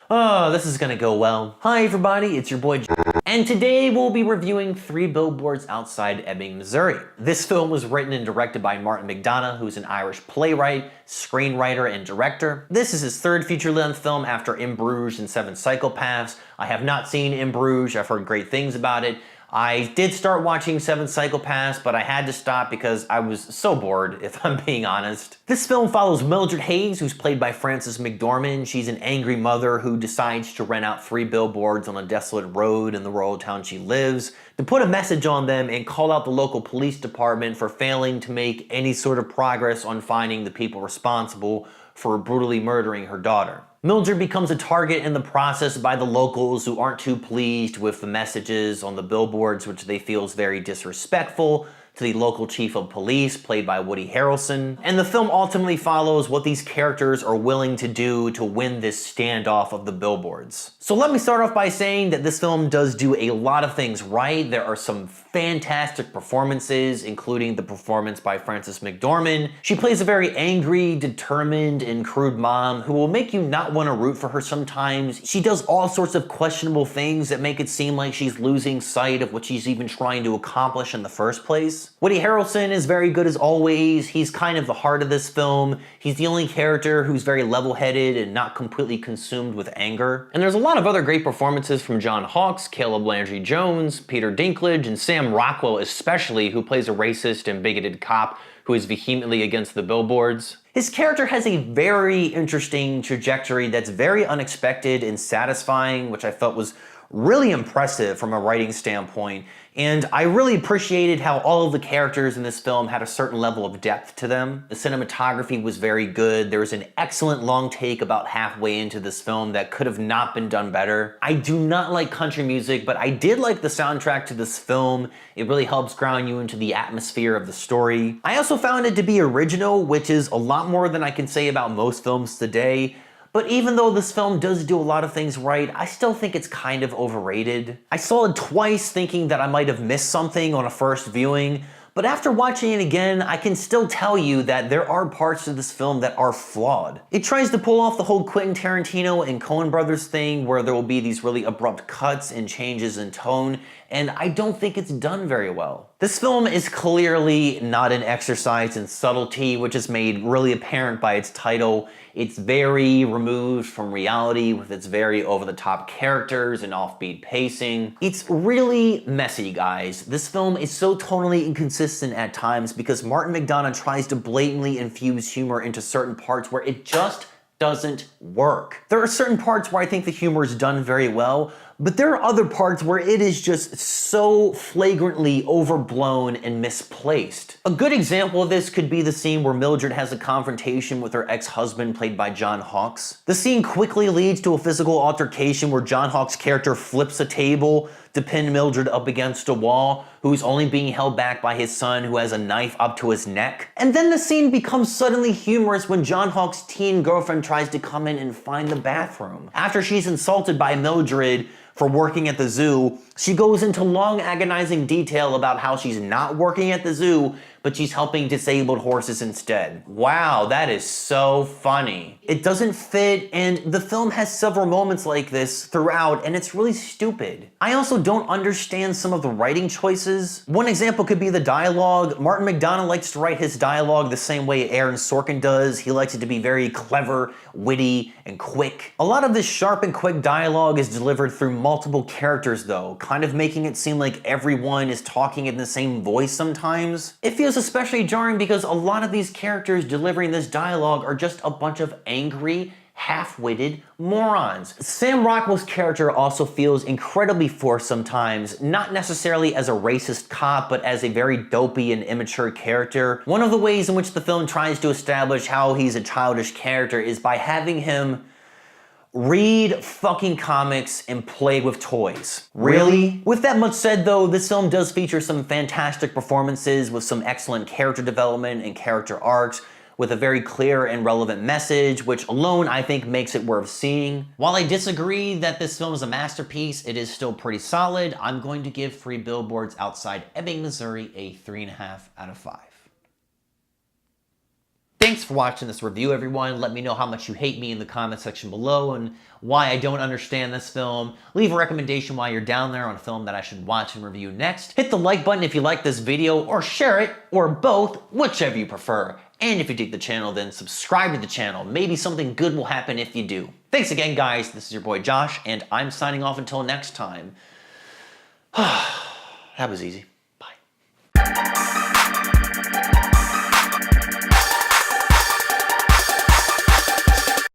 Oh, this is gonna go well. Hi everybody, it's your boy and today we'll be reviewing 3 Billboards Outside Ebbing, Missouri. This film was written and directed by Martin McDonagh, who's an Irish playwright, screenwriter, and director. This is his 3rd feature-length film after In Bruges and 7 Psychopaths. I have not seen In Bruges, I've heard great things about it. I did start watching 7 Psychopaths, but I had to stop because I was so bored, if I'm being honest. This film follows Mildred Hayes, who's played by Frances McDormand. She's an angry mother who decides to rent out 3 billboards on a desolate road in the rural town she lives to put a message on them and call out the local police department for failing to make any sort of progress on finding the people responsible for brutally murdering her daughter. Mildred becomes a target in the process by the locals who aren't too pleased with the messages on the billboards, which they feel is very disrespectful to the local chief of police, played by Woody Harrelson. And the film ultimately follows what these characters are willing to do to win this standoff of the billboards. So let me start off by saying that this film does do a lot of things right. There are some fantastic performances, including the performance by Frances McDormand. She plays a very angry, determined, and crude mom who will make you not want to root for her sometimes. She does all sorts of questionable things that make it seem like she's losing sight of what she's even trying to accomplish in the first place. Woody Harrelson is very good as always. He's kind of the heart of this film. He's the only character who's very level-headed and not completely consumed with anger. And there's a lot of other great performances from John Hawkes, Caleb Landry Jones, Peter Dinklage, and Sam Rockwell especially, who plays a racist and bigoted cop who is vehemently against the billboards. His character has a very interesting trajectory that's very unexpected and satisfying, which I felt was really impressive from a writing standpoint. And I really appreciated how all of the characters in this film had a certain level of depth to them. The cinematography was very good. There was an excellent long take about halfway into this film that could have not been done better. I do not like country music, but I did like the soundtrack to this film. It really helps ground you into the atmosphere of the story. I also found it to be original, which is a lot more than I can say about most films today. But even though this film does do a lot of things right, I still think it's kind of overrated. I saw it twice thinking that I might have missed something on a first viewing, but after watching it again, I can still tell you that there are parts of this film that are flawed. It tries to pull off the whole Quentin Tarantino and Coen Brothers thing where there will be these really abrupt cuts and changes in tone, and I don't think it's done very well. This film is clearly not an exercise in subtlety, which is made really apparent by its title. It's very removed from reality with its very over-the-top characters and offbeat pacing. It's really messy, guys. This film is so tonally inconsistent at times because Martin McDonagh tries to blatantly infuse humor into certain parts where it just doesn't work. There are certain parts where I think the humor is done very well, but there are other parts where it is just so flagrantly overblown and misplaced. A good example of this could be the scene where Mildred has a confrontation with her ex-husband played by John Hawkes. The scene quickly leads to a physical altercation where John Hawkes' character flips a table to pin Mildred up against a wall, who's only being held back by his son who has a knife up to his neck. And then the scene becomes suddenly humorous when John Hawkes' teen girlfriend tries to come in and find the bathroom. After she's insulted by Mildred for working at the zoo, she goes into long agonizing detail about how she's not working at the zoo, but she's helping disabled horses instead. Wow, that is so funny. It doesn't fit, and the film has several moments like this throughout, and it's really stupid. I also don't understand some of the writing choices. One example could be the dialogue. Martin McDonagh likes to write his dialogue the same way Aaron Sorkin does. He likes it to be very clever, witty, and quick. A lot of this sharp and quick dialogue is delivered through multiple characters though, kind of making it seem like everyone is talking in the same voice sometimes. It feels especially jarring because a lot of these characters delivering this dialogue are just a bunch of angry, half-witted morons. Sam Rockwell's character also feels incredibly forced sometimes, not necessarily as a racist cop, but as a very dopey and immature character. One of the ways in which the film tries to establish how he's a childish character is by having him read fucking comics and play with toys. Really? With that much said though, this film does feature some fantastic performances with some excellent character development and character arcs, with a very clear and relevant message, which alone I think makes it worth seeing. While I disagree that this film is a masterpiece, it is still pretty solid. I'm going to give 3 Billboards Outside Ebbing, Missouri a 3.5 out of 5. Thanks for watching this review, everyone. Let me know how much you hate me in the comment section below and why I don't understand this film. Leave a recommendation while you're down there on a film that I should watch and review next. Hit the like button if you like this video, or share it, or both, whichever you prefer. And if you dig the channel, then subscribe to the channel. Maybe something good will happen if you do. Thanks again, guys. This is your boy Josh, and I'm signing off until next time. That was easy.